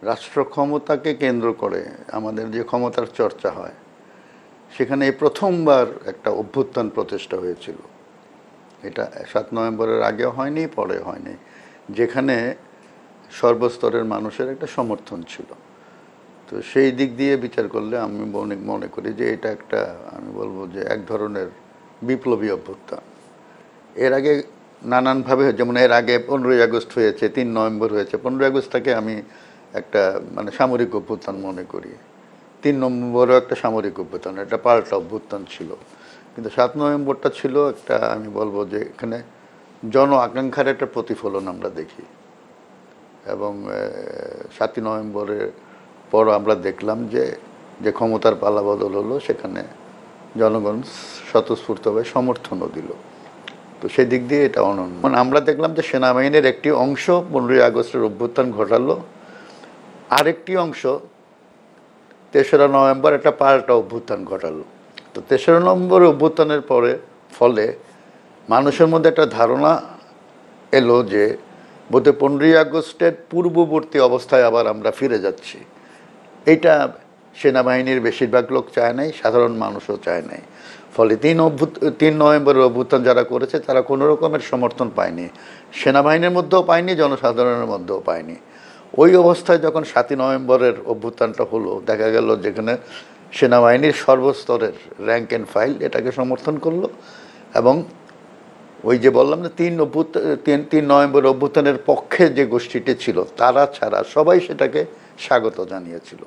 রাষ্ট্র ক্ষমতাকে কেন্দ্র করে আমাদের যে ক্ষমতার চর্চা হয় সেখানে এই প্রথমবার একটা অভ্যুত্থান প্রচেষ্টা হয়েছিল। এটা ৭ নভেম্বরের আগেও হয়নি, পরে হয়নি, যেখানে সর্বস্তরের মানুষের একটা সমর্থন ছিল। তো সেই দিক দিয়ে বিচার করলে আমি মনে করি যে এটা একটা, আমি বলবো যে এক ধরনের বিপ্লবী অভ্যুত্থান। এর আগে নানানভাবে, যেমন এর আগে 15ই আগস্ট হয়েছে, ৩ নভেম্বর হয়েছে। 15ই আগস্টটাকে আমি একটা সামরিক অভ্যুত্থান মনে করি। ৩ নভেম্বরও একটা সামরিক অভ্যুত্থান, এটা পাল্টা অভ্যুত্থান ছিল। কিন্তু ৭ নভেম্বরটা ছিল একটা, আমি বলবো যে এখানে জন আকাঙ্ক্ষার একটা প্রতিফলন আমরা দেখি। এবং ৭ই নভেম্বরের পর আমরা দেখলাম যে যে ক্ষমতার পালাবদল হলো, সেখানে জনগণ স্বতঃস্ফূর্তভাবে সমর্থনও দিল। তো সেই দিক দিয়ে এটা অনন্য। মানে আমরা দেখলাম যে সেনাবাহিনীর একটি অংশ 15ই আগস্টের অভ্যুত্থান ঘটালো, আরেকটি অংশ ৩রা নভেম্বর একটা পাল্টা অভ্যুত্থান ঘটালো। তো ৩রা নভেম্বর অভ্যুত্থানের ফলে মানুষের মধ্যে একটা ধারণা এলো যে বোধহয় 15ই আগস্টের পূর্ববর্তী অবস্থায় আবার আমরা ফিরে যাচ্ছি। এইটা সেনাবাহিনীর বেশিরভাগ লোক চায় নাই, সাধারণ মানুষও চায় নাই। ফলে ৩ নভেম্বরের অভ্যুত্থান যারা করেছে তারা কোনো রকমের সমর্থন পায়নি, সেনাবাহিনীর মধ্যেও পায়নি, জনসাধারণের মধ্যেও পায়নি। ওই অবস্থায় যখন ৭ই নভেম্বরের অভ্যুত্থানটা হলো, দেখা গেল যেখানে সেনাবাহিনীর সর্বস্তরের র্যাঙ্ক অ্যান্ড ফাইল এটাকে সমর্থন করলো। এবং ওই যে বললাম না, ৩ নভেম্বর অভ্যুত্থানের পক্ষে যে গোষ্ঠীটি ছিল তারা ছাড়া সবাই সেটাকে স্বাগত জানিয়েছিল।